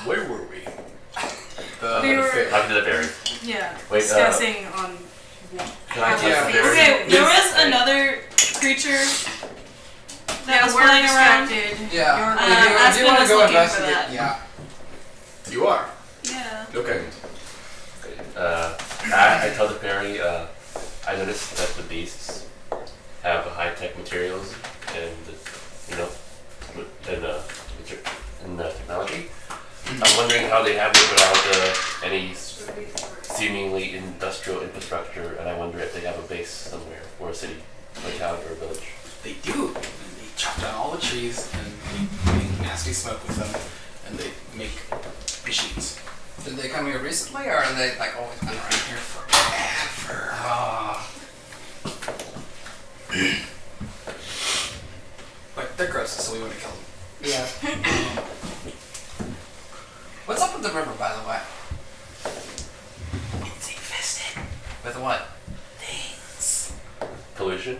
Where were we? We were Talking to the berry. yeah Wait, discussing on Can I how take it the feels. berry? Okay, there was another creature that was we're flying around. distracted. Yeah. You're- If you want to Aspen go was looking for investigate, that. yeah. You are. Yeah. Okay. I tell the fairy, I noticed that the beasts have high-tech materials and, and technology. I'm wondering how they have it without any seemingly industrial infrastructure, and I wonder if they have a base somewhere, or a city, or a town, or a village. They do. And they chop down all the trees and they make nasty smoke with them, and they make machines. Did they come here recently, or are they like always been They've around? been here forever. Ah. But they're gross, so we want to kill them. Yeah. What's up with the river, by the way? It's infested. With what? Things. Pollution?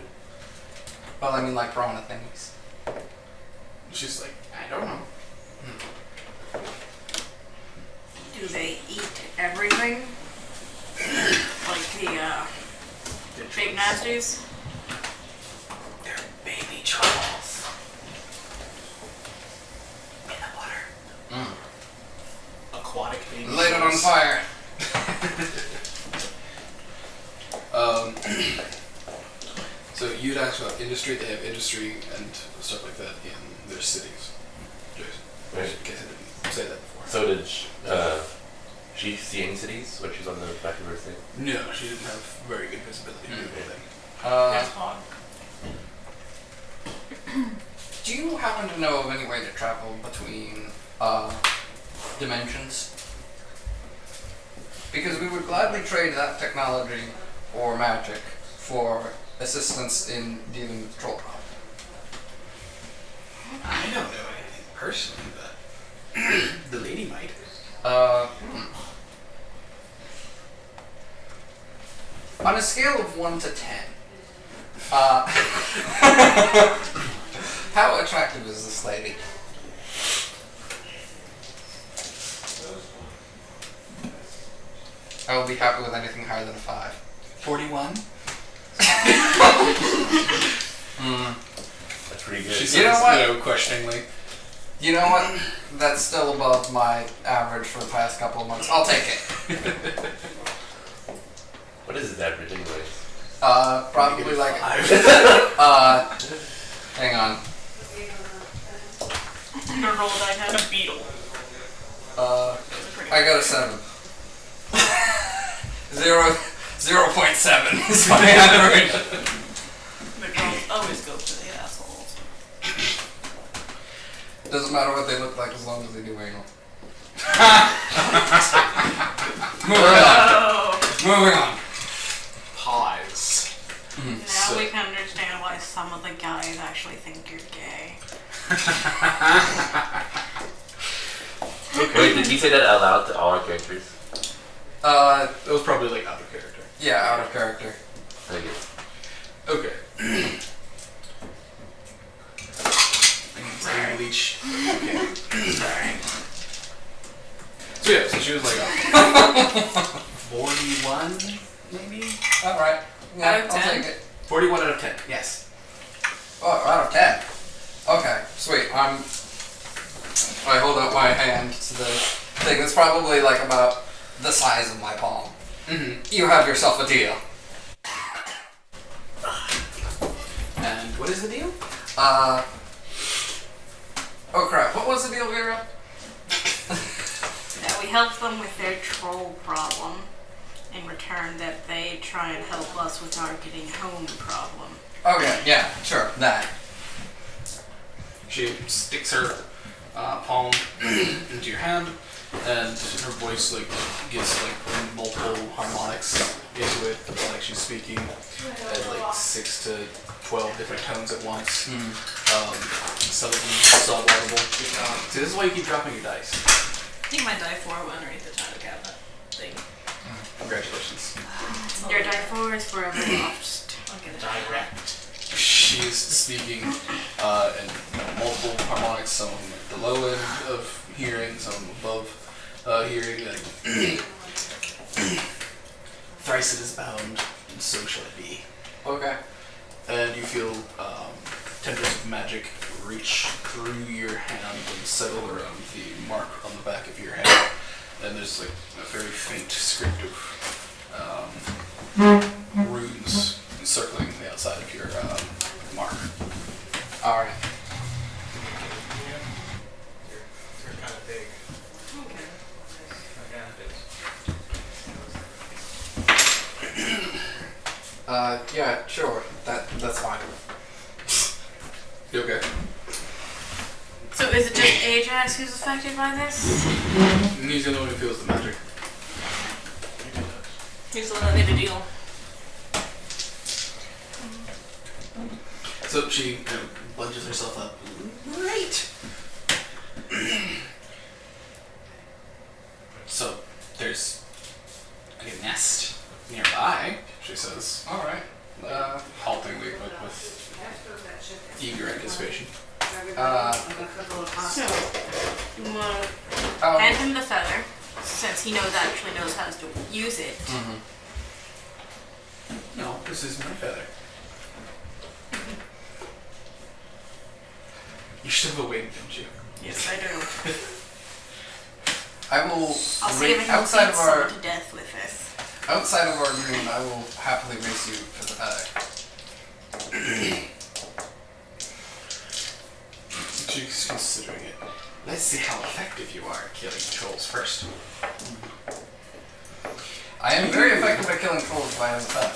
Well, I mean, like piranha things. She's like, I don't know. Do they eat everything? Like the big nasties? They're baby trolls. In the water. Aquatic baby Light it on trolls. fire. So you'd ask about industry. They have industry and stuff like that in their cities. Jason. Right. In case I didn't say that before. So did she see any cities when she's on the back of her thing? No, she didn't have very good visibility to anything. There's fog. Do you happen to know of any way to travel between dimensions? Because we would gladly trade that technology or magic for assistance in dealing with the troll problem. I don't know anything personally, but the lady might. On a scale of 1 to 10, how attractive is this lady? I will be happy with anything higher than a 5. 41. That's pretty good. She You says, know what? Questioningly. You know what? That's still above my average for the past couple of months. I'll take it. What is his average anyways? Probably like, hang on. Your roll die had a beetle. I got a 7. 0.7 is my average. The girls always go for the assholes. Doesn't matter what they look like as long as they do anal. Moving on. Moving on. Pies. Now we can understand why some of the guys actually think you're gay. Wait, did he say that out loud to all our characters? It was probably like out of character. Yeah, out of character. Okay. Okay. Bleach. Okay. So yeah, so she was like 41, maybe? Alright. Yeah, Out of I'll 10? take it. 41 out of 10, yes. Oh, out of 10. Okay, sweet. I hold out my hand to the thing that's probably like about the size of my palm. Mm-hmm. You have yourself a deal. And what is the deal? Oh crap, what was the deal, Vera? That we help them with their troll problem. In return, that they try and help us with our getting home problem. Okay, yeah, sure, that. She sticks her palm into your hand, and her voice like gets like multiple harmonics into it, like she's speaking at like 6 to 12 different tones at once. Some of them sub-audible. See, this is why you keep dropping your dice. I think my die 4 went underneath the china cabinet thing. Congratulations. Your die 4 is forever lost. I'll get it. Direct. She's speaking in multiple harmonics, some at the low end of hearing, some above Hearing that thrice it is bound, and so shall it be. Okay. And you feel tendrils of magic reach through your hand and settle around the mark on the back of your hand. And there's like a very faint script of runes encircling the outside of your mark. All right. You're kind of big. Okay. Yeah, sure. That's fine. You okay? So is it just Ajax who's affected by this? And he's the only one who feels the magic. Here's the one that made a deal. So she lunges herself up. Great! So there's a nest nearby, she says. All right. Haltingly, but with eager anticipation. So, you want to Um, hand him the feather, since he actually knows how to use it. mhm. No, this is my feather. You should have a wing, don't you? Yes, I do. I will. I'll see if I can outside beat of our someone to death with this. outside of our agreement, I will happily race you for the feather. She's considering it. Let's see how effective you are at killing trolls first. I am very effective at killing trolls if I have a feather.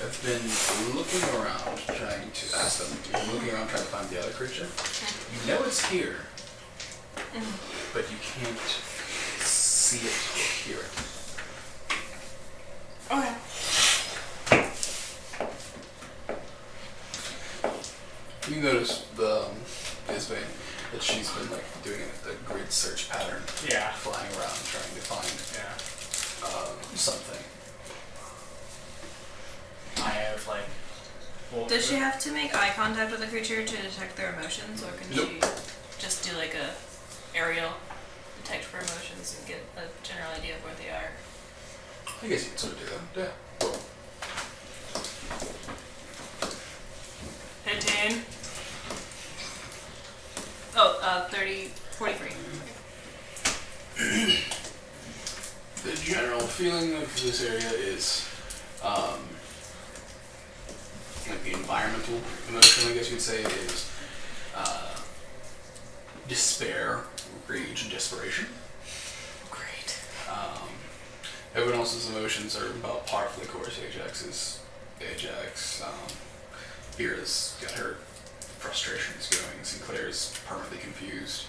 I've been looking around trying to ask them. You've been looking around trying to find the other creature. You know it's here, but you can't see it or hear it. Okay. You notice the Isbane that she's been like doing a grid search pattern, Yeah. flying around trying to find Yeah. something. I have like. Well, Does she have to make eye contact with the creature to detect their emotions, or can Nope. she just do like a aerial detect for emotions and get a general idea of where they are? I guess you can sort of do that. Yeah. 15. Oh, 30, 43. The general feeling of this area is like the environmental emotion, I guess you'd say, is despair, rage, and desperation. Great. Everyone else's emotions are about par for the course. Ajax. Vera's got her frustrations going. Sinclair's permanently confused.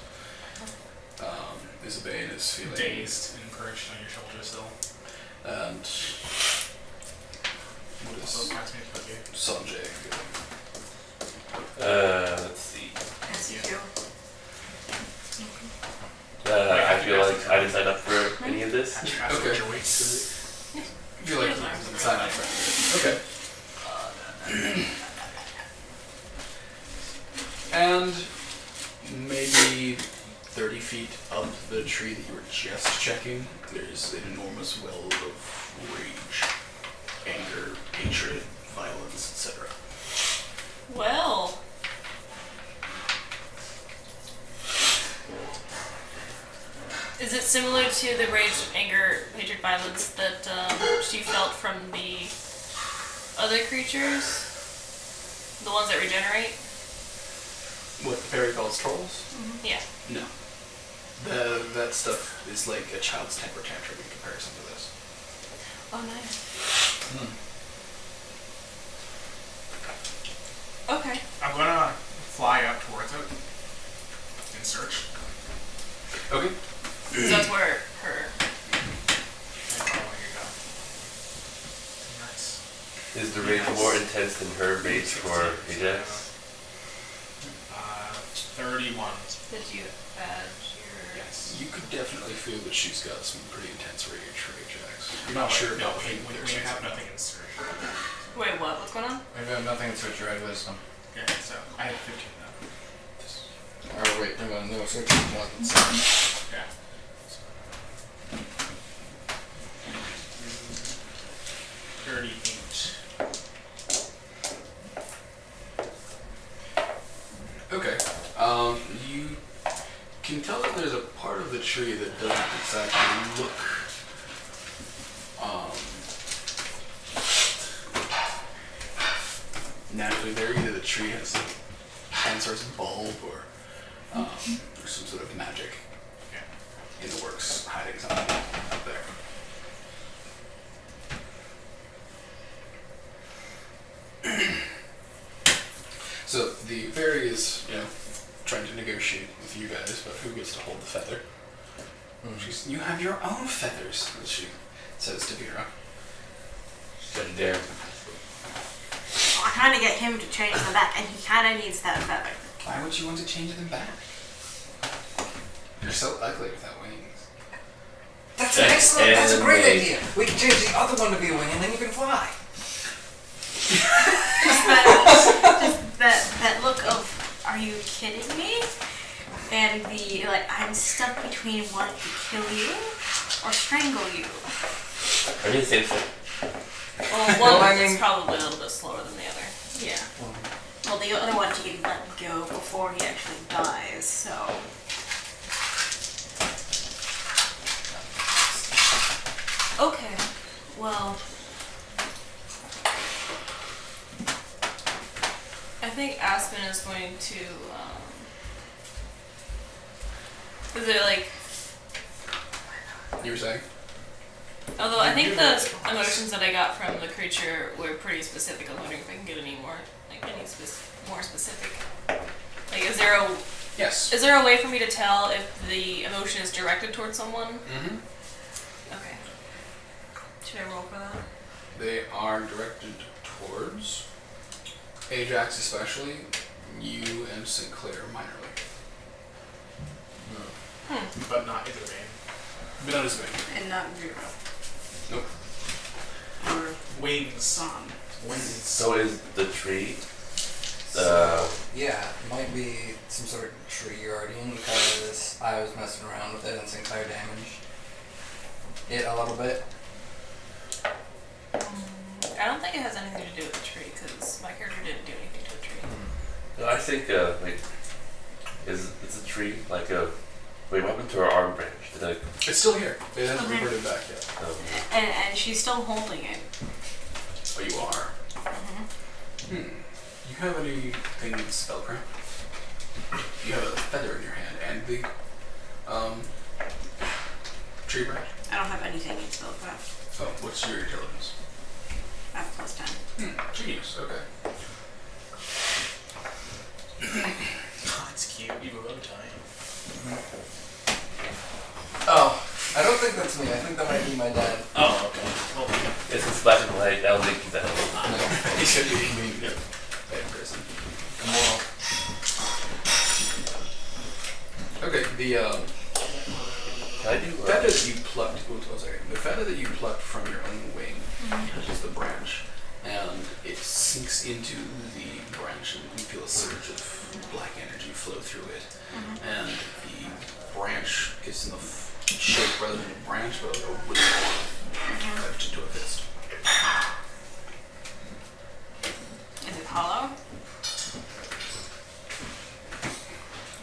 Isabane is feeling dazed and perched on your shoulder still. And what Also is reminds me of Cookie. Sanjay feeling? Let's see. As you do. I feel like I didn't sign up for any of this. Ask Okay. what your weight is. I feel like you can sign up for it. Okay. And maybe 30 feet up the tree that you were just checking, there's an enormous well of rage, anger, hatred, violence, etc. Well. Is it similar to the rage, anger, hatred, violence that she felt from the other creatures? The ones that regenerate? What the fairy calls trolls? Yeah. No. That stuff is like a child's temper tantrum in comparison to this. Oh, nice. Okay. I'm gonna fly up towards it and search. Okay. So that's where her. And following you go. Nice. Is the rage more intense than her rage for Ajax? 31. Did you add your. Yes. You could definitely feel that she's got some pretty intense rage for Ajax. You're No, not sure no, about when what you have nothing in search. Wait, what? What's going on? Maybe I have nothing to search your red wisdom. Yeah, so I have 15 now. Or wait, no, search your blood. Yeah. that there's a part of the tree that doesn't exactly look naturally there. Either the tree has some sort of bulb or some sort of magic in the works hiding something up there. So the fairy is, trying to negotiate with you guys about who gets to hold the feather. She's, you have your own feathers, as she says to Vera. Good dare. I'm trying to get him to change them back, and he kind of needs that feather. Why would you want to change them back? You're so ugly without wings. That's an excellent. That's a great idea. We can change the other one to be a wing, and then you can fly. Just that look of, are you kidding me? And the, I'm stuck between wanting to kill you or strangle you. Are you the same thing? Well, one is probably a little bit slower than the other. Yeah. Well, the other one he can let go before he actually dies, so. Okay, well, I think Aspen is going to, is it like, You were saying? although I think the emotions that I got from the creature were pretty specific. I'm wondering if I can get any more, more specific. Like, is there Yes. a way for me to tell if the emotion is directed towards someone? Mm-hmm. Okay. Should I roll for that? They are directed towards Ajax, especially you and Sinclair minorly. But not either vein. But not as big. And not Vera. Nope. Or Wings. Son. Wings. So is the tree? Yeah, it might be some sort of tree guardian because I was messing around with it and Sinclair damaged it a little bit. I don't think it has anything to do with the tree because my character didn't do anything to the tree. No, I think is a tree like a? Wait, what happened to our arm branch? Did I? It's still here. It hasn't Okay. reverted back yet. And she's still holding it. Oh, you are? You have anything in spellcraft? You have a feather in your hand and the tree branch? I don't have anything in spellcraft. Oh, what's your intelligence? I have +10. Genius, okay. Oh, it's cute. You have a bow tie. Oh, I don't think that's me. I think that might be my dad. Oh, okay. Well, It's in black and white. I don't think he's that. He should be bad person. Well, Okay, the Can I do? feather that you plucked. The feather that you plucked from your own wing touches the branch, and it sinks into the branch, and you feel a surge of black energy flow through it, and the branch gets in the shape rather than a branch, but like a wooden arm touched into a fist. Is it hollow?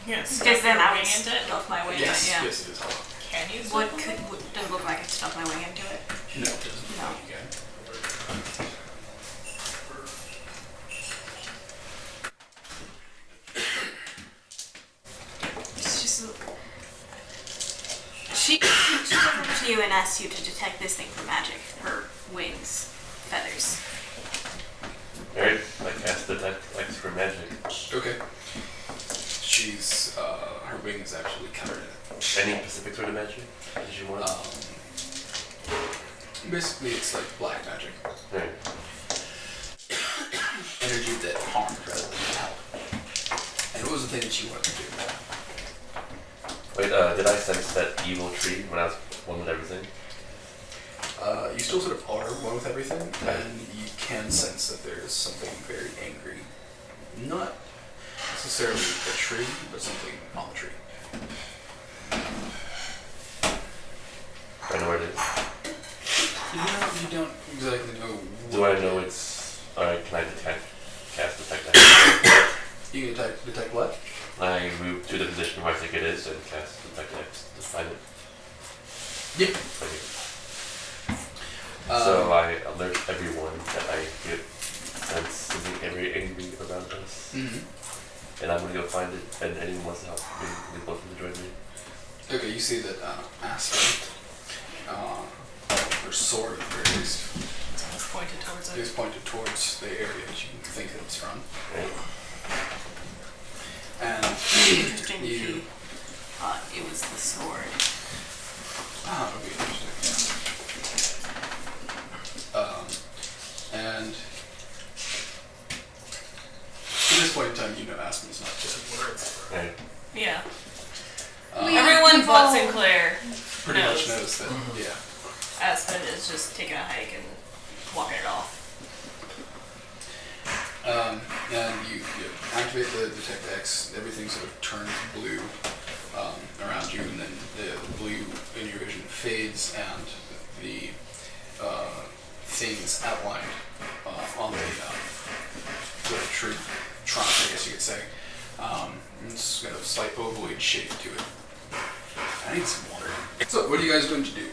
Yes. Because then I would into it. stuff my wing Yes, in it, yeah. yes, it is hollow. Can you? Does it look like I stuff my wing into it? No, it doesn't. No. You can. It's just. She comes up to you and asks you to detect this thing for magic. Her wings, feathers. Alright, I cast detect X for magic. Okay. She's her wing is actually covered in it. Any specific sort of magic? Did you want? Basically, it's like black magic. Right. Energy that harms rather than help. And what was the thing that you wanted to do? Wait, did I sense that evil tree when I was one with everything? You still sort of are one with everything, and you can sense that there is something very angry. Not necessarily a tree, but something on the tree. I know where it is. You don't exactly know. Do I know it's? Alright, can I cast detect X? You can detect what? I move to the position where I think it is and cast detect Yeah. Okay. Um, So I alert everyone that I get sense something very angry around us. mhm. And I'm gonna go find it, and anyone wants to help me, you're welcome to join me. Okay, you see that Aspen, her sword at the very least, Pointed towards is it. pointed towards the area that you think that it's from. Right? Interesting And if you... you thought it was the sword. Ah, that would be interesting, yeah. And at this point in time, you know Aspen's not dead. Words. Right. Yeah. We- Everyone but Evolve. Sinclair Pretty much knows. knows that, yeah. Aspen is just taking a hike and walking it off. And you activate the Detect X, everything sort of turns blue around you, and then the blue in your vision fades, and the things outlined on the sort of tree trunk, I guess you could say. It's got a slight ovoid shape to it. I need some water. So, what are you guys going to do?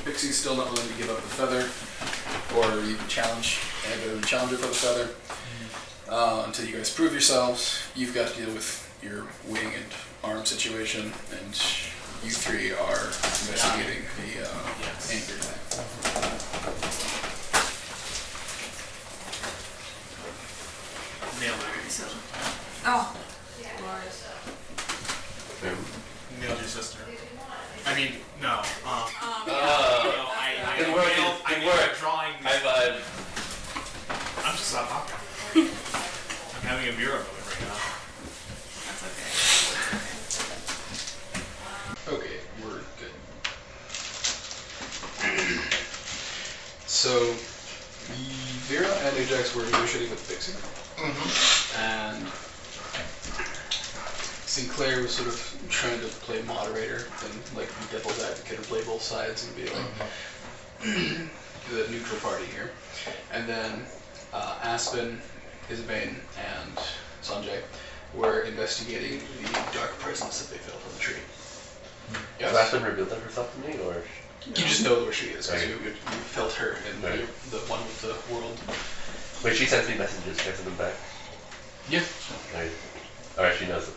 Pixie's still not willing to give up the feather, or even challenge her for the feather. Until you guys prove yourselves, you've got to deal with your wing and arm situation, and you three are investigating the anchor thing. Nailed it. So, oh, Nailed your sister. I mean, no. No, Good work, I good nailed work. drawing. High five. I'm just not talking. I'm having a beer over right now. that's okay. Okay, we're good. So, Vera and Ajax were negotiating with Pixie. And Sinclair was sort of trying to play moderator and like be devil's advocate or play both sides and be like the neutral party here. And then Aspen, Isabane, and Sanjay were investigating the dark presence that they felt on the tree. Has Aspen revealed herself to me, or? You just know where she is because Right. you felt her and Right. you're the one with the world. Wait, she sends me messages, can I send them back? Yeah. Right. Alright, she knows it.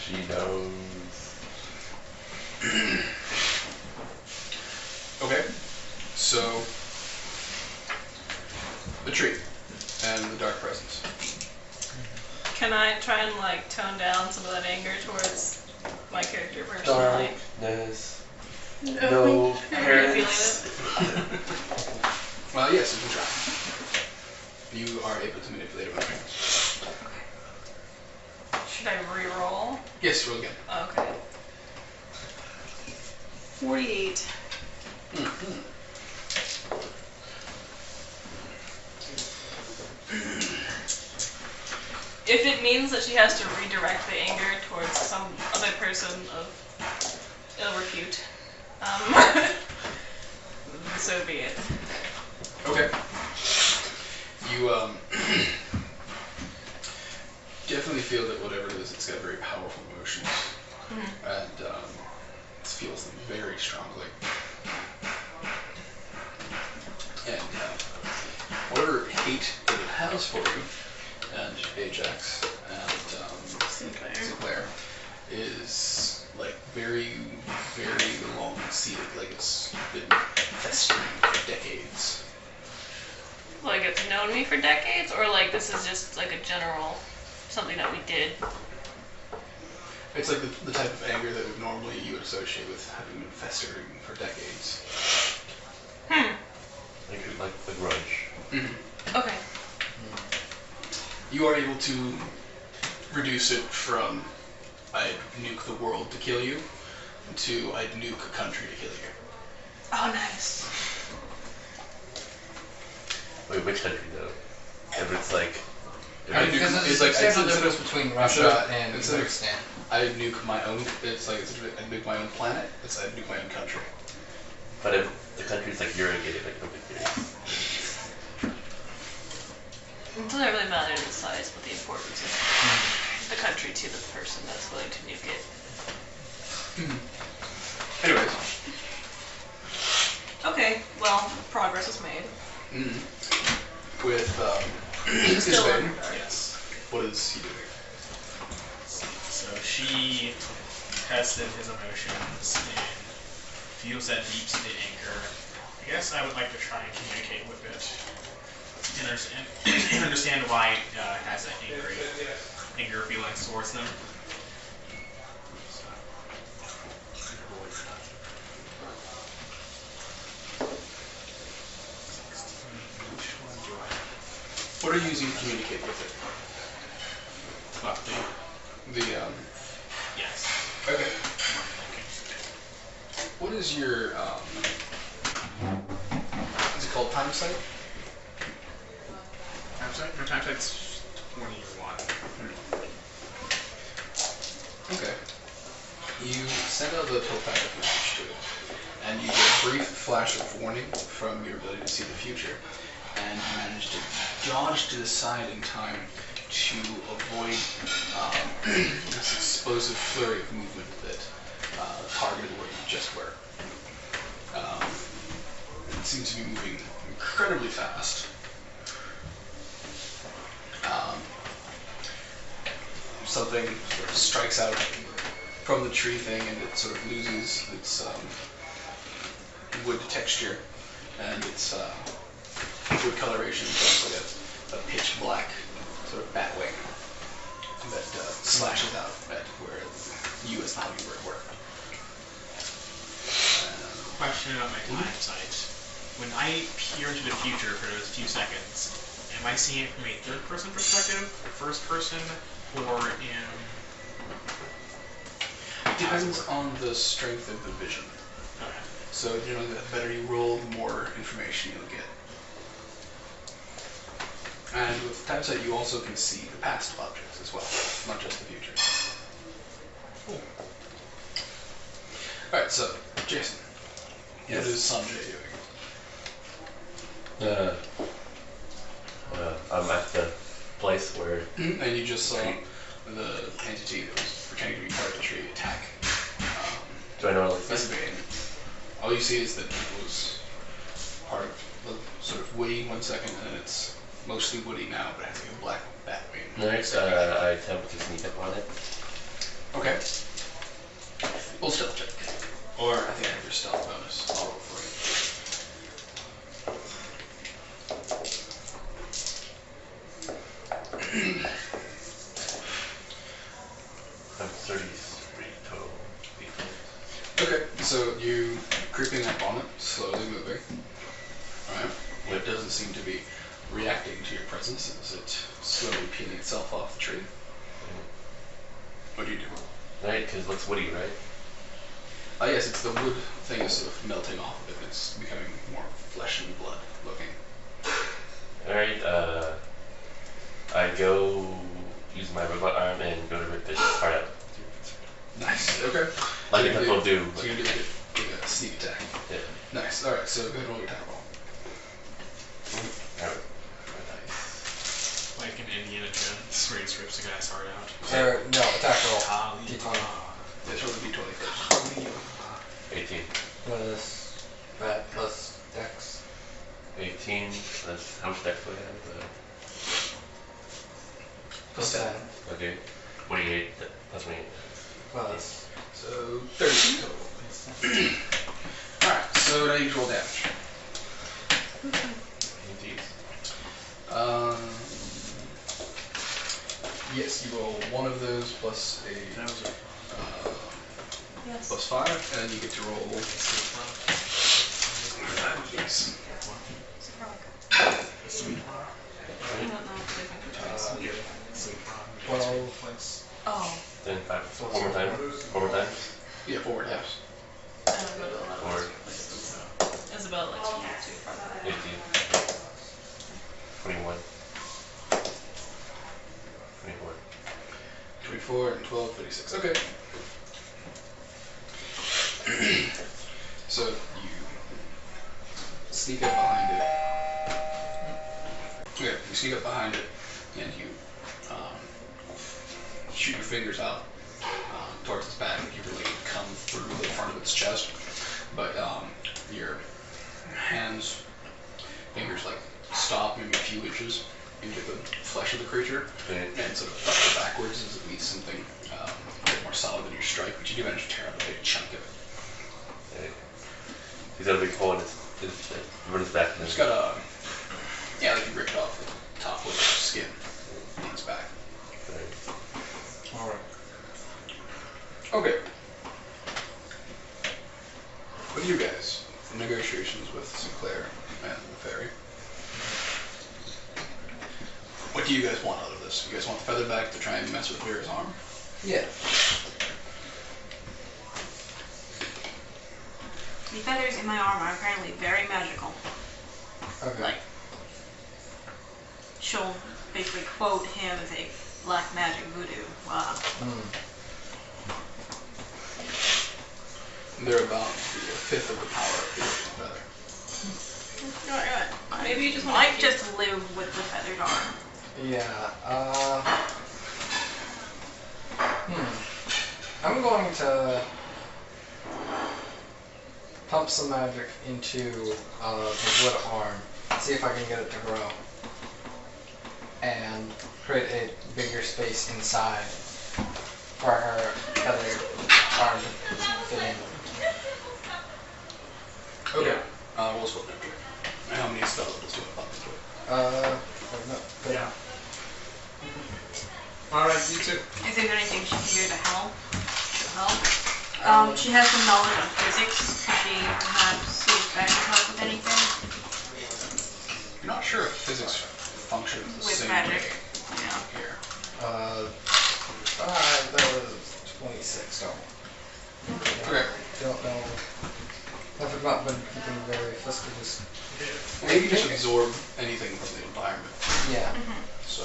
She knows. Okay. So the tree and the dark presence. Can I try and like tone down some of that anger towards my character personally? Darkness. No I'm really parents. feeling it. Well, yes, you can try. You are able to manipulate emotion. Should I re-roll? Yes, roll again. Okay. 48. If it means that she has to redirect the anger towards some other person of ill repute, so be it. Okay. You definitely feel that whatever it is, it's got very powerful emotions, and it feels them very strongly. And whatever hate that it has for you, and Ajax and Sinclair, is like very, very long-seated, like it's been festering for decades. Like it's known me for decades, or like this is just like a general something that we did. It's like the type of anger that would normally you would associate with having been festering for decades. Like the grudge. Okay. You are able to reduce it from I'd nuke the world to kill you to I'd nuke a country to kill you. Oh, nice. Wait, which country though? If it's like. Because It's there's like- a it's- difference between Russia Russia and it's like- Uzbekistan. I'd nuke my own. It's like I'd nuke my own planet. It's I'd nuke my own country. But if the country's like irrigated, like nobody cares. It doesn't really matter the size, but the importance of the country to the person that's willing to nuke it. With Still Isabel, on guard. Yes. what is he doing? So she tested his emotions and feels that deep-seated anger. I guess I would like to try and communicate with it and understand why it has that anger feelings towards them. Which one do I have? What are you using to communicate with it? What, the yes. Okay. What is your is it called time sight? I'm sorry, my time sight's 21. Okay. You send out the telepathic message to it, and you get a brief flash of warning from your ability to see the future, and you manage to dodge to the side in time to avoid this explosive flurry of movement that targeted where you just were. It seems to be moving incredibly fast. Something sort of strikes out from the tree thing, and it sort of loses its wood texture and its wood coloration becomes like a pitch black sort of bat wing that slashes out at where you as the hummingbird were. Question about my time sight. When I peer into the future for those few seconds, am I seeing it from a third-person perspective, first person, or in... It depends on the strength of the vision. Okay. So generally, the better you roll, the more information you'll get. And with time sight, you also can see the past of objects as well, not just the future. Cool. Alright, so, Jason. Yes. What is Sanjay doing? I'm at the place where And you just saw the entity that was pretending to be part of the tree attack. do I know what it looks Isabel. All you see is that it was part of the sort of woody 1 second, and it's mostly woody now, but it has like a black bat wing. Next, I attempt to sneak up on it. Okay. We'll stealth check. Or I think I have your stealth bonus. I'll roll for I'm 33 total. you. Okay, so you creeping up on it, slowly moving. Alright. It doesn't seem to be reacting to your presence as it slowly peeling itself off the tree. What do you do? Right, because it looks woody, right? Yes, it's the wood thing is sort of melting off of it. It's becoming more flesh and blood looking. Alright, I go use my robot arm and go to rip this part out. Nice. Okay. Like So a you typical do, So but you're doing a sneak attack. yeah. Nice. All right. So go ahead and roll your attack roll. Alright. Like in Indiana Jones, where he just rips the guy's heart out. Or, no, attack roll. D20. Let's roll the d20 first. 18. Plus rat plus dex. 18. That's how much dex do I have? Plus 10. Okay. 28. Plus 28. Plus. So 30 total. All right. So now you roll damage. Indeed. Yes, you roll one of those plus a That was a Yes. plus 5, and then you get to roll. Yes. sweet one. I don't know if they're going to Sweet one. 12. Place. Oh, Then 5. One more time. One more time. Yeah, forward halves. I don't go to 11. Or Isabel likes to use too far. 18. 21. 24. 24 and 12, 36. Okay. So you sneak up behind it. Okay, you sneak up behind it and you shoot your fingers out towards its back. You really come through the front of its chest, but your fingers like pushes into the flesh of the creature, Right. and sort of buckle backwards as it meets something a bit more solid than your strike, but you do manage to tear out a big chunk of it. Right. He's got a big hole in his run his back. It's got a, yeah, like you ripped off the top layer of skin, leans back. Right. Alright. Okay. With you guys, negotiations with Sinclair and the Fairy. What do you guys want out of this? You guys want the Featherback to try and mess with Vera's arm? Yeah. The feathers in my arm are apparently very magical. Okay. Like, she'll basically quote him as a black magic voodoo. They're about the fifth of the power of the feather. Maybe you just I want might just live with the feathered arm. Yeah, I'm going to pump some magic into the wood arm, see if I can get it to grow, and create a bigger space inside for her feathered arm to fit in. Okay. We'll split that trip. And how many spell levels do you want to pump into it? Yeah. Alright, you too. Is there anything she can do to help? She has some knowledge on physics. Could she perhaps see if that can help with anything? You're not sure if physics functions the With same magic. way Yeah. here. That was 26, don't Okay. Don't know. I've not been keeping very fastidious. Well, you can just absorb anything from the environment. Yeah. So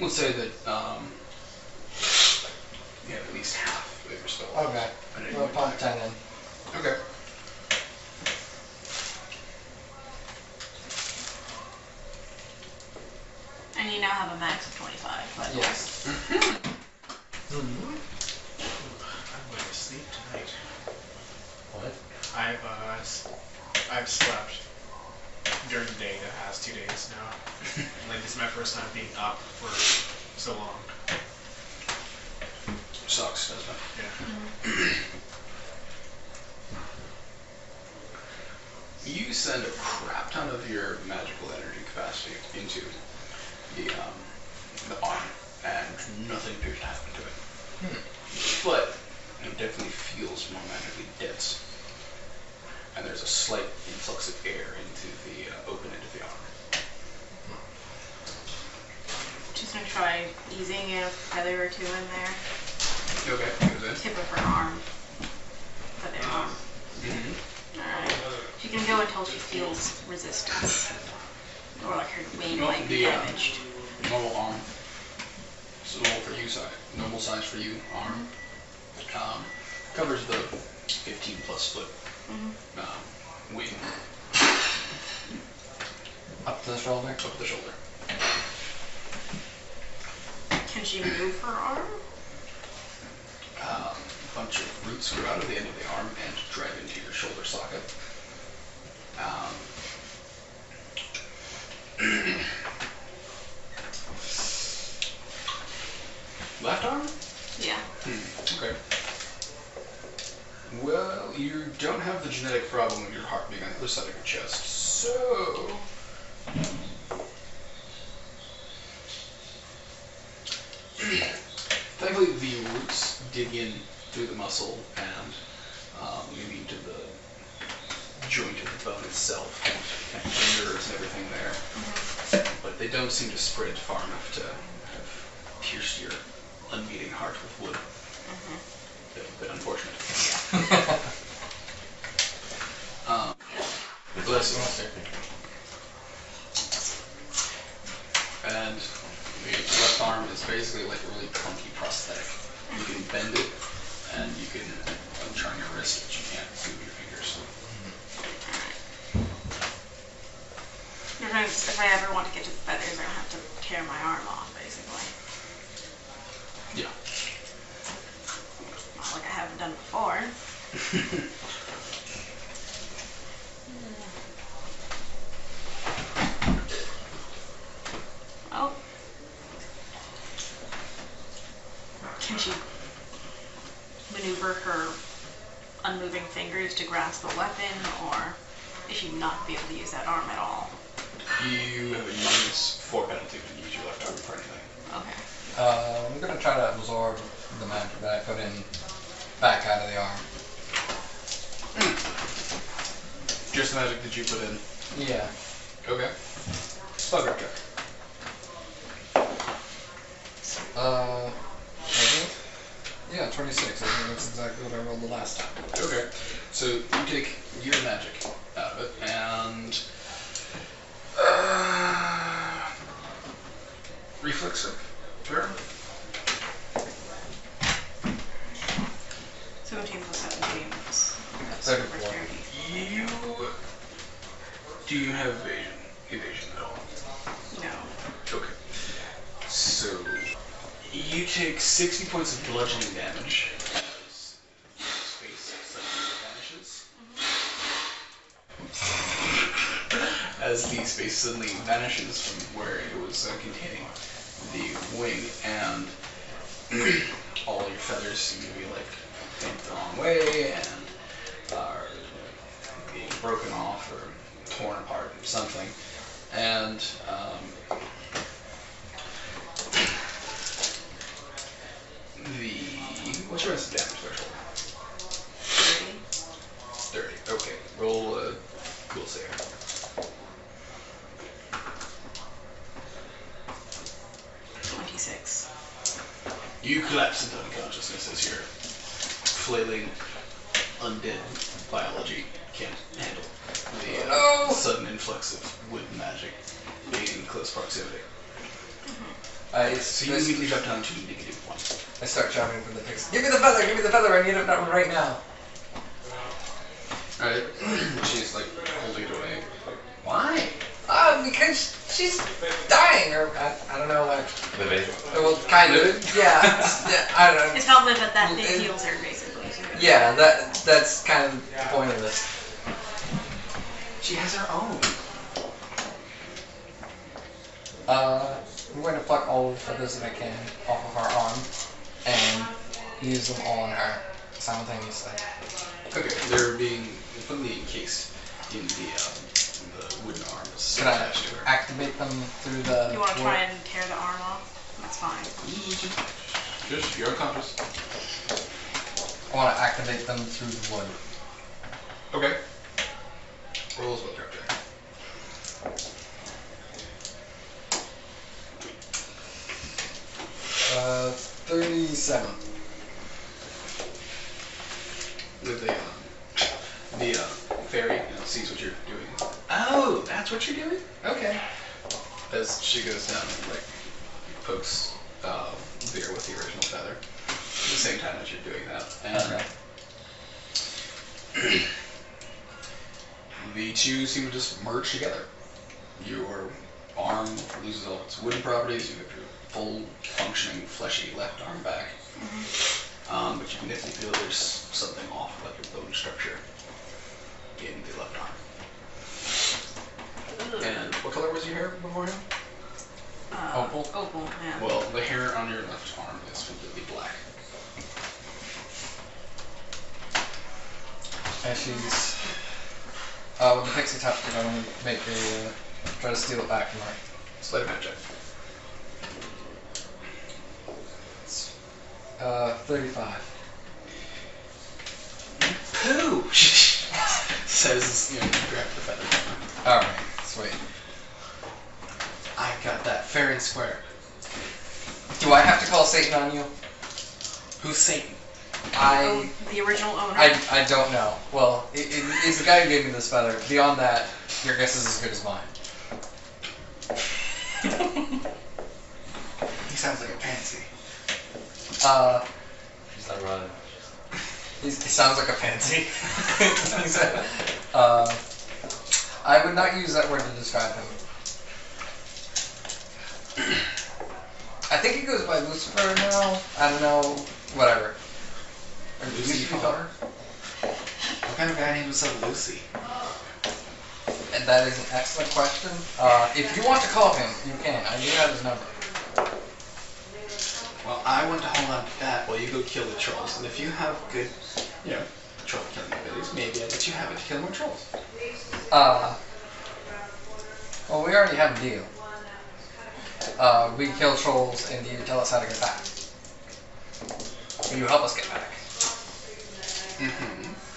let's say that you have at least half of your spell. Okay. at any We'll point in pump time. 10 in. Okay. And you now have a max of 25, by the way. Yes. I'm going to sleep tonight. What? I've slept during the day the past 2 days now. Like, this is my first time being up for so long. Sucks, doesn't it? Yeah. You send a crap ton of your magical energy capacity into the arm, and nothing appears to happen to it. But it definitely feels more magically dense. And there's a slight influx of air into the open end of the arm. Just gonna try easing a feather or two in there. Okay, goes in. Tip of her arm. Feathered arm. Alright. She can go until she feels resistance. Or like her wing might be damaged. Normal arm. So normal size for you arm. Covers the 15 plus foot wing Up to the shoulder. up the shoulder. Can she move her arm? A bunch of roots grow out of the end of the arm and drive into your shoulder socket. Left arm? Yeah. Okay. Well, you don't have the genetic problem of your heart being on the other side of your chest, so... Thankfully, the roots dig in through the muscle and maybe into the joint of the bone itself, and connect the nerves and everything there. But they don't seem to spread far enough to have pierced your unbeating heart with wood. A bit unfortunate. Bless you. And the left arm is basically like a really clunky prosthetic. You can bend it, and you can uncharm your wrist, but you can't move your fingers. If I ever want to get to the feathers, I'm gonna have to tear my arm off, basically. Yeah. Not like I haven't done before. Can she maneuver her unmoving fingers to grasp a weapon, or is she not be able to use that arm at all? You have a -4 penalty when you use your left arm for anything. Okay. I'm gonna try to absorb the magic that I put in back out of the arm. Just the magic that you put in. Yeah. Okay. Spellcraft check. Maybe? Yeah, 26. I think that's exactly what I rolled the last time. Okay. So you take your magic out of it, and reflexive. Fair. 17 plus 17. That's 34. 30. You do you have evasion at all? No. Okay. So you take 60 points of bludgeoning damage as your space suddenly vanishes. As the space suddenly vanishes from where it was containing the wing, and all your feathers seem to be like bent the wrong way and are being broken off or torn apart or something. And what's your rest of damage threshold? 30. 30. Okay. Roll a cool save. You collapse into unconsciousness as your flailing undead biology can't handle the sudden influx of wood magic being in close proximity. So you immediately drop down to -1. I start shouting from the pixie. Give me the feather! Give me the feather! I need it right now. Alright. She's like holding it away. Why? Because she's dying, or I don't know, like. Living. Well, kind of. Yeah. Yeah. I don't know. It's how live at that thing heals her, basically. Yeah, that's kind of the point of this. She has her own. I'm going to pluck all the feathers that I can off of her arm and use them all on her simultaneously. Okay, they're being completely encased in the wooden arm that's Can I attached to her. activate them through the... You want to try and tear the arm off? That's fine. Just, you're unconscious. I want to activate them through the wood. Okay. Roll as well, character. Uh, 37. The fairy sees what you're doing. Oh, that's what you're doing? Okay. As she goes down and like pokes Veer with the original feather at the same time that you're doing that. And the two seem to just merge together. Your arm loses all its wooden properties. You have your full functioning fleshy left arm back. But you can definitely feel there's something off about your bone structure in the left arm. And what color was your hair beforehand? Opal? Opal, yeah. Well, the hair on your left arm is completely black. And she's... with the pixie touch, I'm going to make a... try to steal it back from her. Sleight of hand check. 35. Pooh! Says, you grab the feather from her. Alright, sweet. I got that fair and square. Do I have to call Satan on you? Who's Satan? The original owner. I don't know. Well, it's the guy who gave me this feather. Beyond that, your guess is as good as mine. He sounds like a pansy. She's not running. He sounds like a pansy. I would not use that word to describe him. I think he goes by Lucifer now. I don't know. Whatever. Or Lucy Lucifer. What kind of guy named himself Lucy? And that is an excellent question. If you want to call him, you can. I do have his number. Well, I want to hold on to that while you go kill the trolls. And if you have good, troll killing abilities, maybe I'll let you have it to kill more trolls. Well, we already have a deal. We kill trolls and you tell us how to get back. Or you help us get back.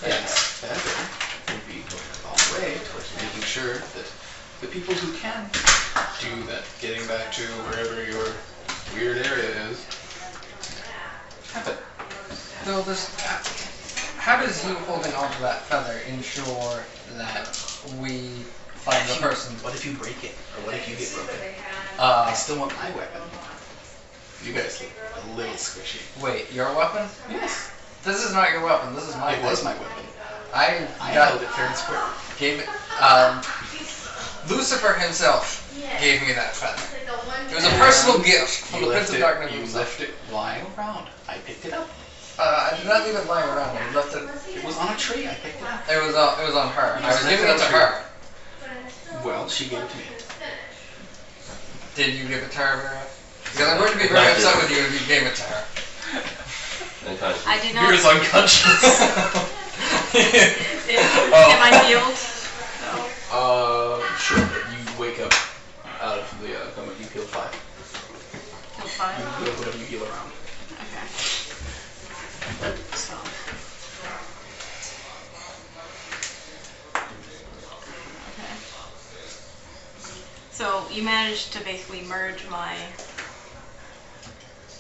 Yes. That would be going a long way towards making sure that the people who can do that, getting back to wherever your weird area is, have it. So how does you holding onto that feather ensure that we find the person? What if you break it? Or what if you get broken? I Uh, still want my weapon. You guys look a little squishy. wait, your weapon? Yes. This is not your weapon. This is my It weapon. was my weapon. I I got held it fair and square. gave it. Lucifer himself gave me that feather. It was a personal gift from the Prince of Darkness You himself. left it lying around. I picked it up. I did not leave it lying around. I left it. It was on a tree. I picked it up. It was on her. I was It was giving it to on her. Well, she gave it to me. Did you give it to her, Vera? Because I'm going to be very upset with you if you gave it to her. Unconscious. I do not. Vera's unconscious. Am I healed? Sure. You wake up out of the coma. You heal 5. Heal 5? You heal whatever you heal around. Okay. So. Okay. So you managed to basically merge my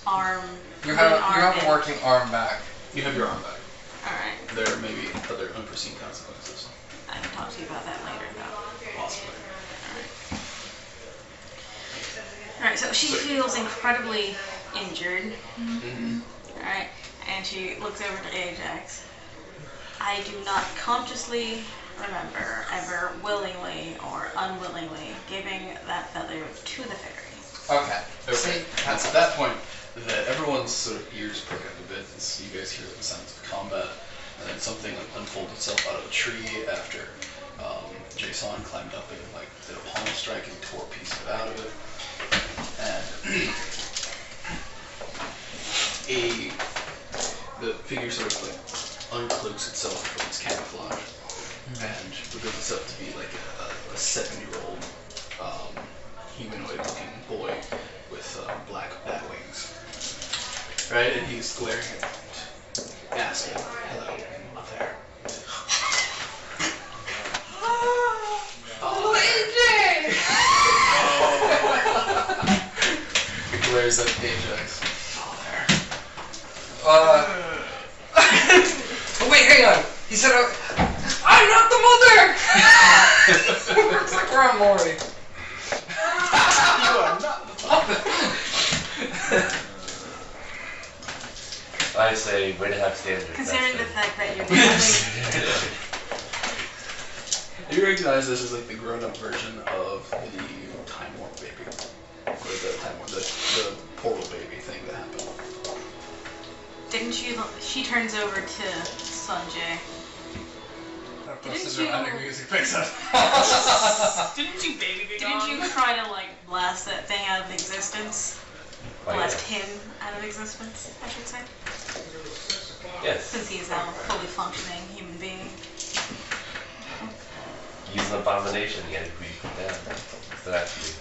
arm. You have arm a working arm back. You have your arm back. Alright. There may be other unforeseen consequences. I can talk to you about that later though. Possibly. Alright, so she feels incredibly injured. Mm-hmm. Alright, and she looks over to Ajax. I do not consciously remember ever willingly or unwillingly giving that feather to the fairy. Okay. Okay. It's at that point that everyone's sort of ears prick up a bit as you guys hear the sounds of combat, and then something unfolds itself out of a tree after Jason climbed up and did a palm strike and tore a piece of it out of it. And the figure sort of uncloaks itself from its camouflage and reveals itself to be a 7-year-old humanoid-looking boy with black bat wings. Right, and he's glaring at asking, "Hello, mother." Oh, AJ! He glares at Ajax. Father. Wait, hang on. He said, "I'm not the mother." It's like we're on Maury. You are not the father. I say, way to have standards. Considering the fact that you're You recognize this as the grown-up version of the Time Warp baby. Or the Time Warp, the portal baby thing that happened. Didn't you? She turns over to Sanjay. This dramatic music picks up. Didn't you baby be Didn't gone? you try to blast that thing out of existence? Why, Blast yes. him out of existence, I should say. Yes. Since he's now a fully functioning human being. He's an abomination. He had to be put down. So actually,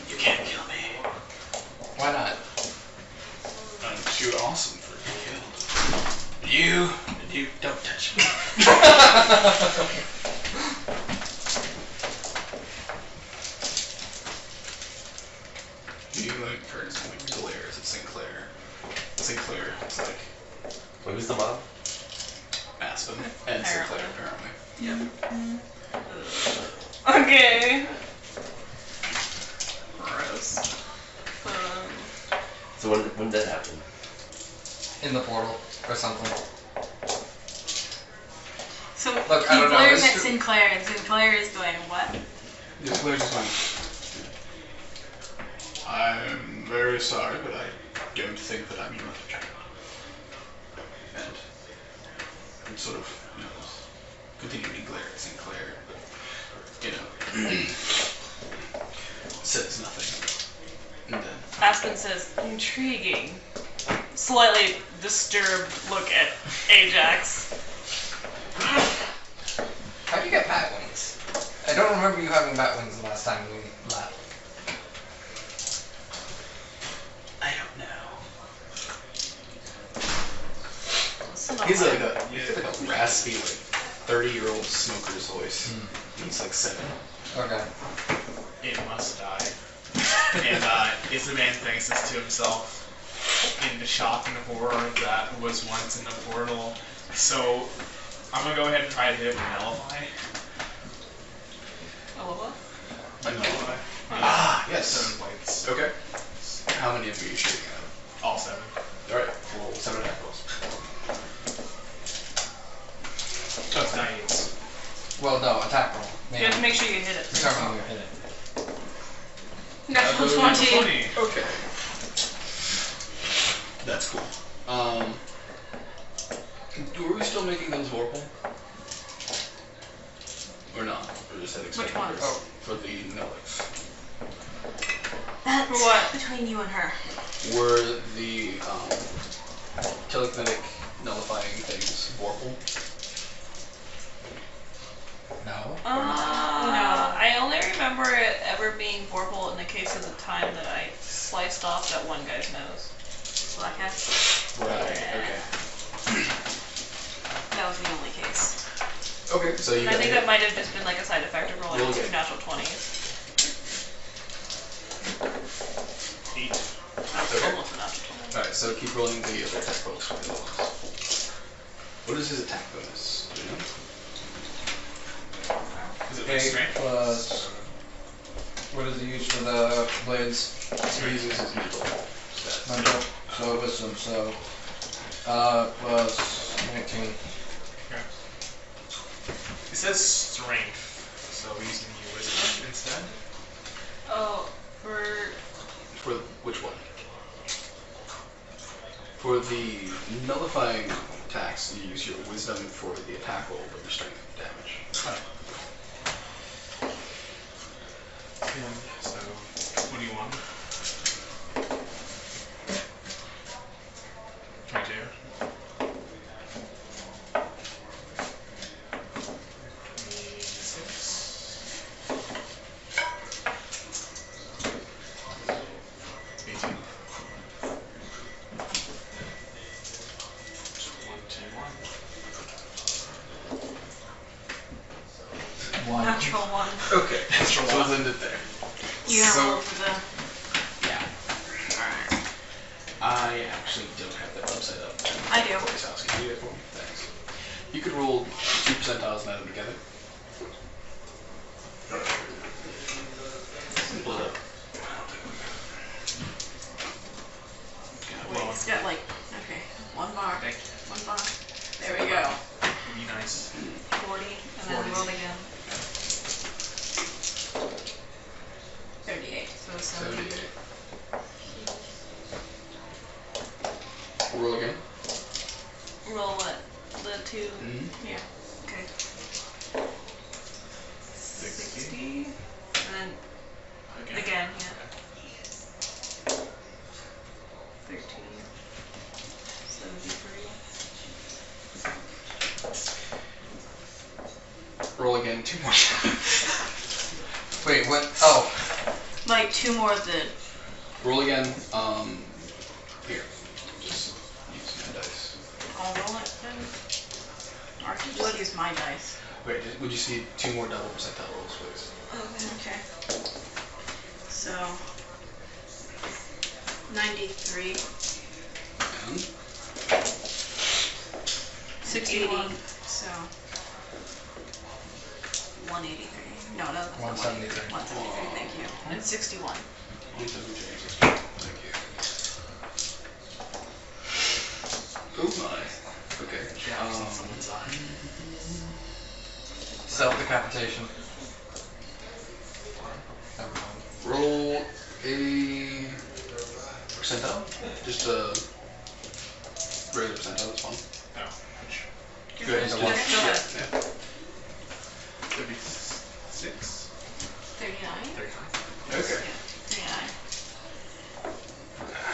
You can't kill me. Why not? I'm too awesome for to be killed. You don't touch me. He turns and glares at Sinclair. Sinclair is wait, who's the mom? Aspen and Sinclair apparently. Okay. Gross. So when did that happen? In the portal or something. So Look, I he don't know, glares this at should- Sinclair, and Sinclair is doing what? Sinclair's just going, "I'm very sorry, but I don't think that I'm your mother child." And sort of, continuing to glare at Sinclair, but, says nothing. And then Aspen says, intriguing. Slightly disturbed look at Ajax. How do you get bat wings? I don't remember you having bat wings the last time we left. I don't know. Listen up, He's man. like a raspy, like 30-year-old smoker's voice. He's like 7. Okay. It must die. And Isaman thinks this to himself in the shock and horror that was once in the portal. So I'm gonna go ahead and try to hit it with Nullify. Oh, what? Nullify. Ah, yes. 7 points. Okay. How many of you are you shooting at? All 7. Alright, roll 7 attack rolls. That's 9. Well, no, attack roll. You have to make sure you hit it. Determine you hit it. Natural 20. 20. Okay. That's cool. Were we still making those Vorpal? Or not? Or just had Which ones? Oh. For the Nelix. That's What? between you and her. Were the telekinetic nullifying things Vorpal? No. No. I only remember it ever being Vorpal in the case of the time that I sliced off that one guy's nose. Black hat. Right, okay. That was the only case. Okay, so you And I got think hit. that might have just been like a side effect of rolling Roll 2 again. natural 20s. 8. That's Okay. almost a natural 20. Alright, so keep rolling the other attack rolls for the other ones. What is his attack bonus? Do you know? Is it big strength? Plus. What does he use for the blades? He uses his mental stats. Mental. So wisdom. So. Plus 19. Okay. It says strength, so we're using your wisdom instead. Oh, for For which one? For the nullifying attacks, you use your wisdom for the attack roll, but your strength damage. So 21. 22. 18. 21. Natural 1. Okay, Natural so one. we'll end it there. You gonna So- roll for the... Yeah. Alright. I actually don't have that website up. I do. Corey's house. Can you do it for me? Thanks. You could roll 2 percentiles and add them together. Split it up. Wait, it's got like... Okay, 1 bar. Thank 1 bar. There we go. Be nice. 40, and then 40. roll again. 38, so 70. 78. Roll again. roll what? The 2. Mm-hmm. Yeah. Okay. 60. 60. And then again, yeah. 13. 73. Roll again 2 more. Wait, what? Oh. Like 2 more of the... Roll again. Here. Just use my dice. I'll roll it then. Or I could just use my dice. Wait, would you see 2 more double percentile rolls, please? Okay. So... 93. And 61. So... 183. No, that's not 173. 173, thank you. And 61. 173. Thank you. Oh my. Okay. Someone's eye. Self-decapitation. Roll a percentile. Just a regular percentile, that's fine. Oh. Go ahead. Go ahead. Yeah. 36. 39? 35. Okay. Yeah, 39.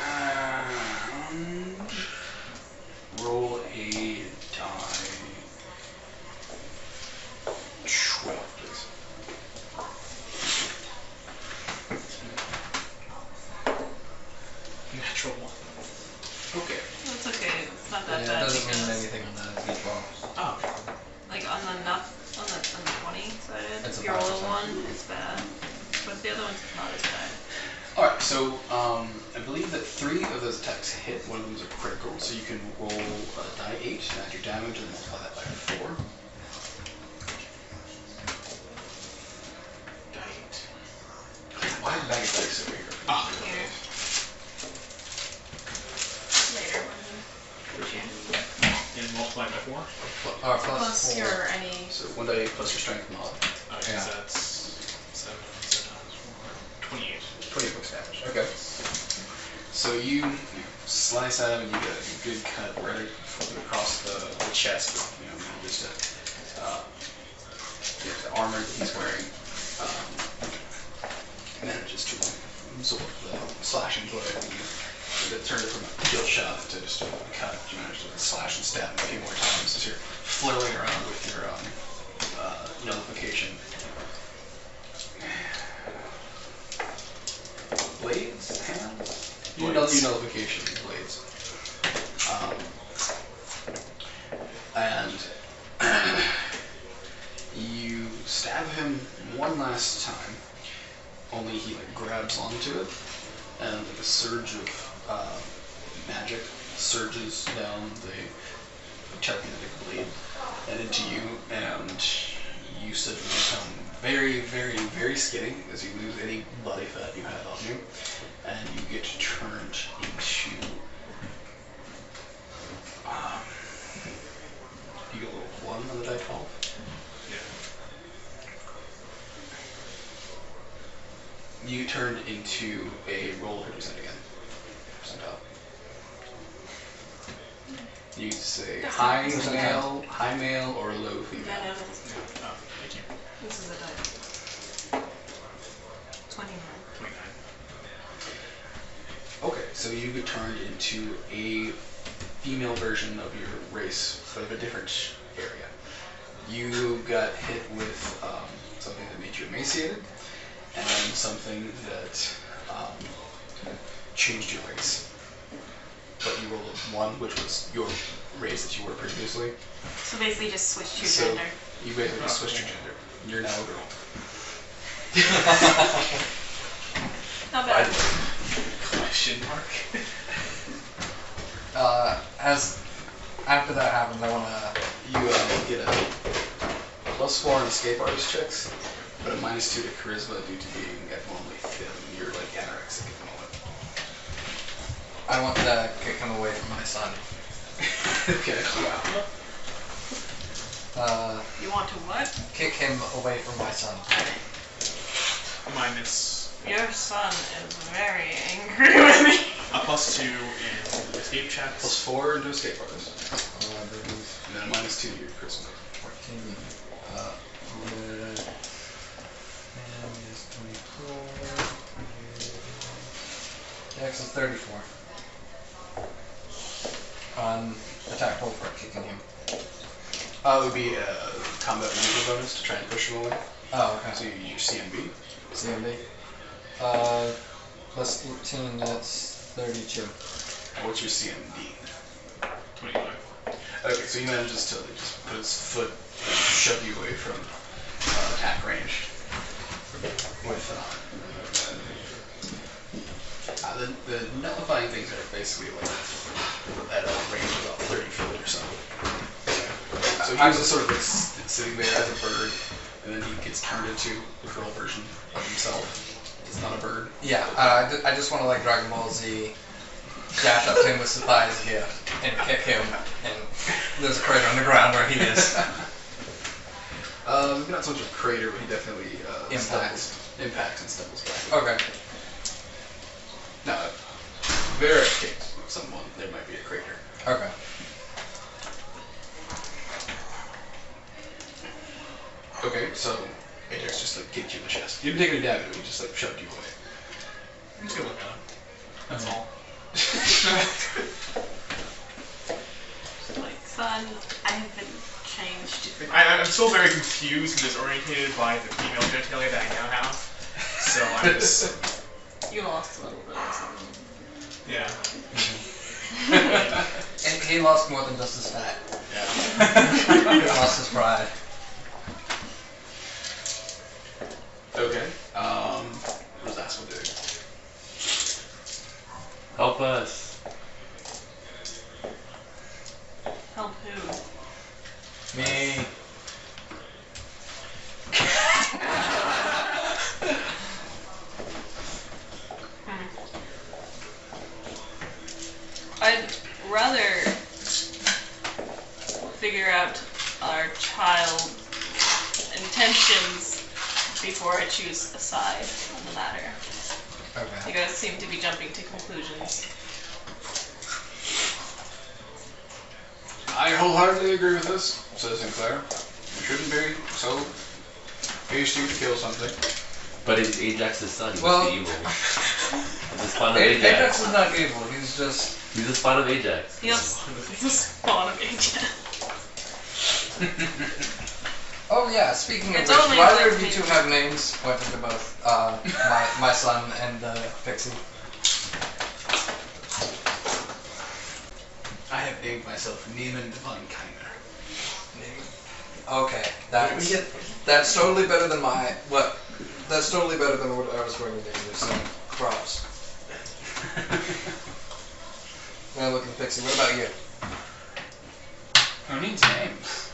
Okay. That's okay. It's not Yeah, that it bad. doesn't mean because, anything on the D12. Oh, okay. like on the 20 sided, It's a if you roll a 5%. 1, it's bad. But the other one's not as bad. Alright, so I believe that 3 of those attacks hit. One of them is a critical, so you can roll a die 8, add your damage, and multiply that by 4. Die 8. Why is bag of dice over here? Ah. Here. Later when you And multiply by 4? Plus plus 4. your any. So 1 die 8 plus your strength mod. Okay, Yeah. so that's 7 times 4. 28. 20 points damage. Okay. So you slice at him and you get a good cut right across the chest. Just the armor that he's wearing manages to absorb the slashing blow. It turned it from a kill shot to just a cut. You managed to slash and stab him a few more times as you're flailing around with your nullification. Blades? Hands? You nullification blades. And you stab him one last time, only he grabs onto it, and a surge of magic surges down the telekinetic blade and into you, and you suddenly become very, very, very skinny as you lose any body fat you have on you, and you get turned into you get a 1 on the die 12. Yeah. You turned into a roll 50% again. Percentile. You say That's high not male, high male, or low Yeah, female. no, that's, Yeah. Oh, thank you. this is a die. 29. 29. Okay, so you get turned into a female version of your race, but of a different area. You got hit with something that made you emaciated, and something that changed your race. But you rolled a 1, which was your race that you were previously. So basically just switched your So gender. you basically switched your gender. You're now a girl. Not bad. Question mark. As after that happens, I want to. You get a +4 on escape artist checks, but a -2 to charisma due to being abnormally thin. You're like anorexic at the moment. I want to kick him away from my son. Okay. Wow. You want to what? Kick him away from my son. Minus Your son is very angry with me. a +2 in escape checks. +4 into escape artist, There's and then a -2 to your charisma. 14. And is 24. Dex is 34. On attack roll for kicking him. It would be a combat maneuver bonus to try and push him away. Oh, So okay. you use CMB. CMB. Plus 18, that's 32. What's your CMD? 25. Okay, so he manages to just put his foot and shove you away from attack range. With the nullifying things are basically like at a range of about 30 feet or so. So he was just sort of like sitting there as a bird, and then he gets turned into the girl version of himself. It's not a bird. Yeah, I just want to like Dragon Ball Z, dash up to him with supplies here, and kick him, and there's a crater on the ground where he is. Not so much a crater, but he definitely Impacts. impacts and stumbles back. Okay. Now, very case of someone, there might be a crater. Okay. Okay, so Ajax just like kicked you in the chest. You didn't take any damage, but he just like shoved you away. I'm just gonna look at him. That's all. Like, son, I have been changed. I'm still very confused and disorientated by the female genitalia that I now have. So I'm just You lost a little bit or something. yeah. he lost more than just his fat. Yeah. He lost his pride. Okay. What does Aspen do? Help us. Help who? Me. I'd rather figure out our child's intentions before I choose a side on the matter. Okay. You guys seem to be jumping to conclusions. I wholeheartedly agree with this, says Sinclair. You shouldn't be so hasty to kill something. But it's Ajax's son. He's Well- the evil. He's the spawn of Ajax Ajax. is not evil. He's just. He's the spawn of Ajax. Yes, the spawn of Ajax. Oh yeah. Speaking of It's which, only do either like of you two have names pointing to both my son and Pixie? I have named myself Neiman von Keimer. Okay, that's totally better than my what. That's totally better than what I was going to name you. So props. Now look at Pixie. What about you? Who needs names?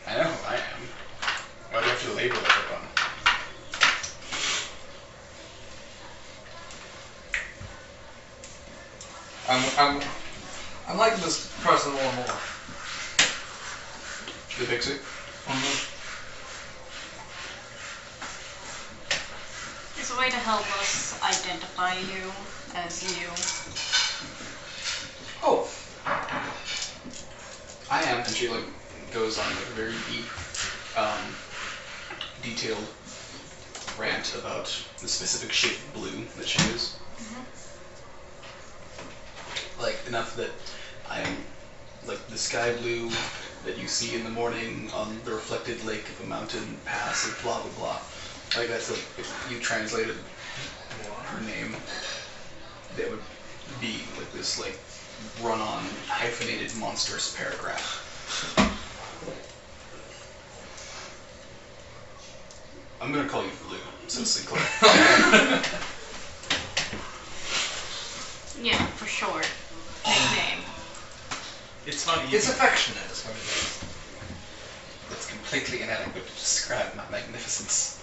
I know who I am. Why do you have to label everyone? I'm liking this person more and more. The Pixie? It's a way to help us identify you as you. Oh, I am, and she like goes on like a very deep, detailed rant about the specific shade of blue that she is. Like enough that I am like the sky blue that you see in the morning on the reflected lake of a mountain pass of blah blah blah. Like that's like if you translated her name, that would be like this like run-on hyphenated monstrous paragraph. I'm gonna call you Blue, so Sinclair. Yeah, for sure. Nickname. It's funny. it's affectionate. Is what it is. That's completely inadequate to describe my magnificence.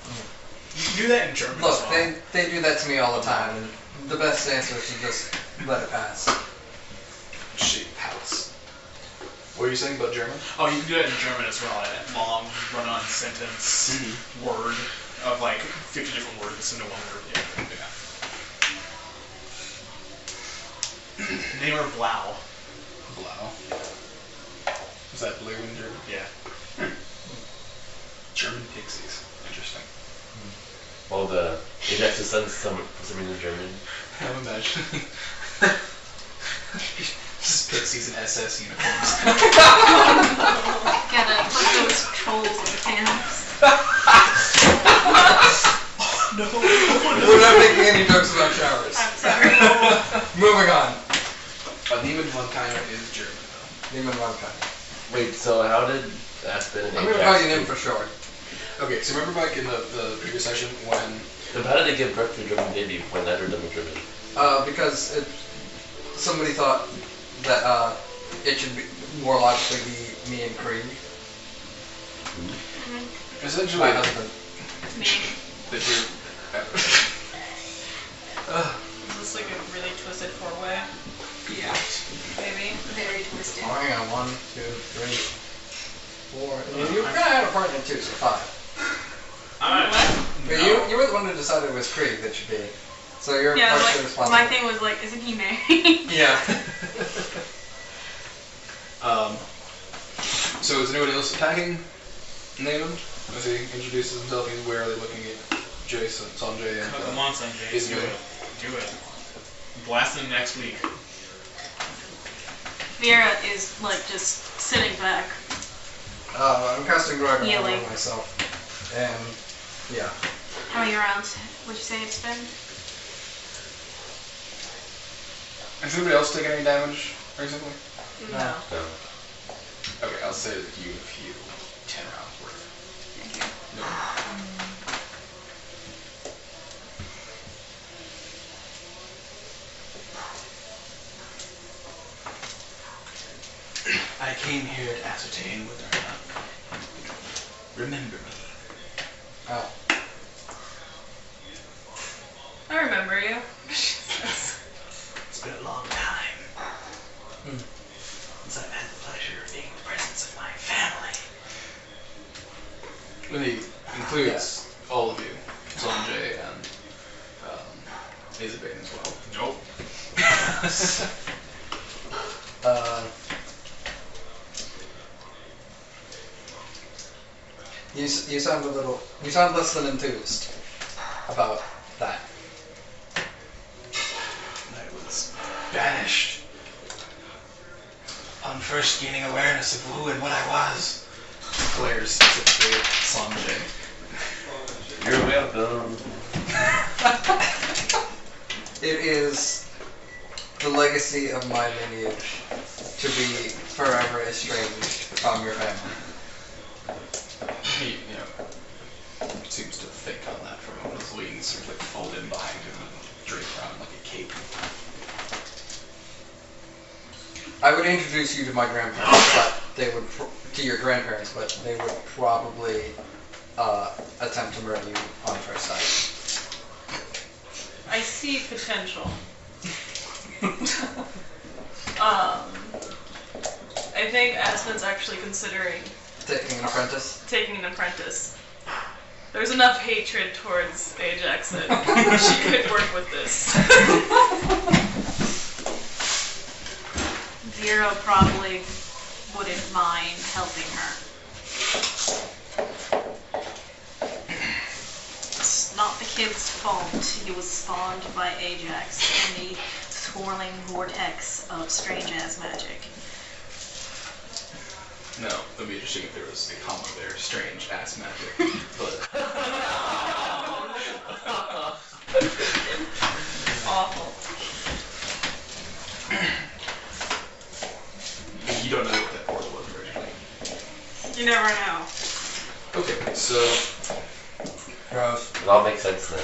You can do that in German Look, as well. they do that to me all the time, and the best answer is to just let it pass. She pouts. What are you saying about German? Oh, you can do that in German as well. That long run-on sentence word of like 50 different words into one word. Yeah. Name her Blau. Blau. Is that blue in German? Yeah. German pixies. Interesting. Well, the Ajax's son is for some reason German. I'm imagining. Just pixies in SS uniforms. Gotta put those trolls in pants. No. We're not making any jokes about showers. I'm sorry. Moving on. Neiman von Keimer is German, Neiman von Keimer. Wait, so how did Aspen and I'm Ajax... gonna call you Nim for short. though. Okay, so remember back in the previous session when... So how did they give birth to a German baby when neither of them were German? Because somebody thought that it should be more logically be me and Krieg, Essentially, my husband. Me. that you're... Is this like a really twisted four-way? yeah. Maybe? Very twisted. Oh, hang on. 1, 2, 3, 4. And you kind of had a partner too, so 5. What? But you were the one who decided it was Krieg that should be. So you're Yeah, partially like, responsible. my thing was like, isn't he married? Yeah. So is anyone else attacking Neiman? As he introduces himself, he's warily looking at Jason, Sanjay, and... Come on, Sanjay. Is Do good. it. Do it. Blast them next week. Vera is like just sitting back. I'm casting Dragon Healing. on myself. And, yeah. How many rounds would you say it's been? Has anybody else taken any damage recently? No. No. Okay, I'll say that you heal 10 rounds worth. Thank you. No. I came here to ascertain whether or not you remember me. Oh. I remember you. It's been a long time since I've had the pleasure of being in the presence of my family. And he includes all of you, Sanjay and Isabelle as well. Nope. You sound a little. You sound less than enthused about that. I was banished upon first gaining awareness of who and what I was. Glares specifically at Sanjay. You're welcome. It is the legacy of my lineage to be forever estranged from your family. He, seems to think on that for a moment. His wings sort of like fold in behind him and drape around like a cape. I would introduce you to my grandparents, but they would to your grandparents, but they would probably attempt to murder you on first sight. I see potential. I think Aspen's actually considering Taking an apprentice. taking an apprentice. There's enough hatred towards Ajax that she could work with this. Zero probably wouldn't mind helping her. It's not the kid's fault. He was spawned by Ajax in the swirling vortex of strange-ass magic. No, it would be interesting if there was a comma there, strange ass magic. But Awful. you don't know what that portal was originally. You never know. Okay, so Gross. It all makes sense now.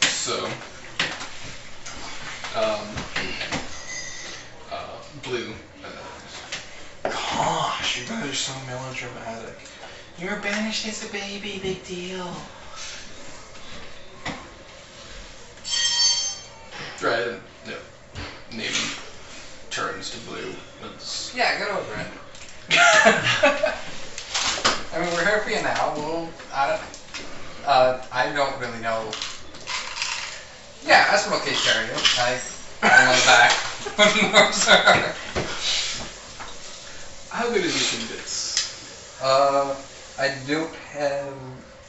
So, Blue. Gosh, you guys are so melodramatic. You're banished as a baby, big deal. Right, and name turns to Blue. Yeah, get over it. I mean, we're here for you now. I don't really know. Yeah, that's what okay, carry you. I'm on the back. How good is your convince? I don't have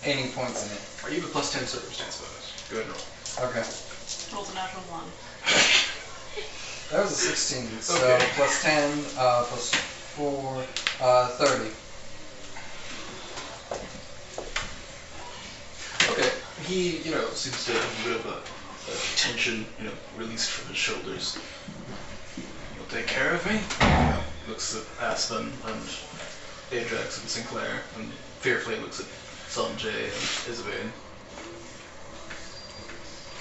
any points in it. Are you have a +10 circumstance bonus? Go ahead and roll. Okay. Rolls a natural 1. That was a 16, so Okay. plus 10, plus 4, 30. Okay, he, seems to have a bit of a tension, released from his shoulders. You'll take care of me? Looks at Aspen and Ajax and Sinclair, and fearfully looks at Sanjay and Isabelle.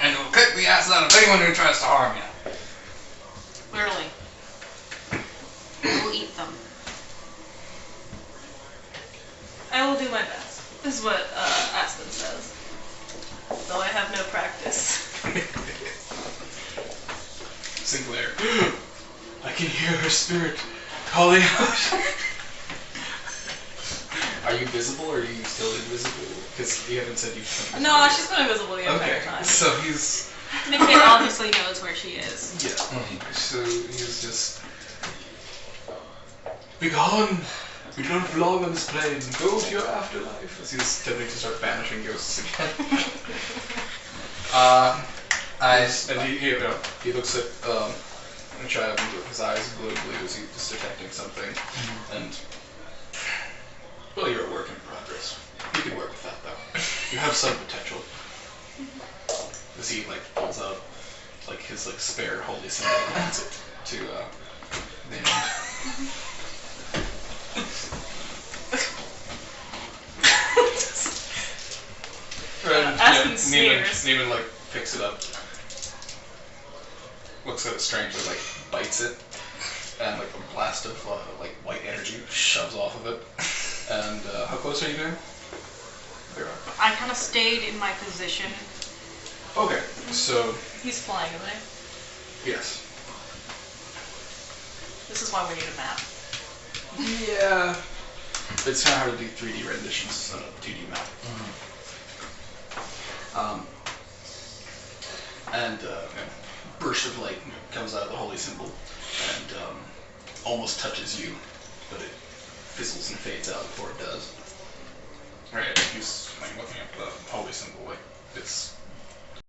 And we'll kick the ass out of anyone who tries to harm you. Clearly. We'll eat them. I will do my best. This is what Aspen says. Though I have no practice. Sinclair. I can hear her spirit calling out. Are you visible or are you still invisible? Because you haven't said you've been No, invisible. she's been invisible the entire Okay, time. so he's... The kid obviously knows where she is. Yeah. So he's just... Begone! We do not belong on this plane. Go to your afterlife. As he's attempting to start banishing ghosts again. And he looks at the child and his eyes glow blue as he's just detecting something. And well, you're a work in progress. You can work with that though. You have some potential. as he like pulls out like his like spare holy symbol and hands it to the Aspen sneers. Neiman like picks it up, looks at it strangely, like bites it, and like a blast of like white energy shoves off of it. And how close are you doing? There are. I kind of stayed in my position. Okay, so He's flying away. yes. This is why we need a map. Yeah. It's kind of hard to do 3D renditions on a 2D map. And a burst of light comes out of the holy symbol and almost touches you, but it fizzles and fades out before it does. Right, he's like looking at the holy symbol like it's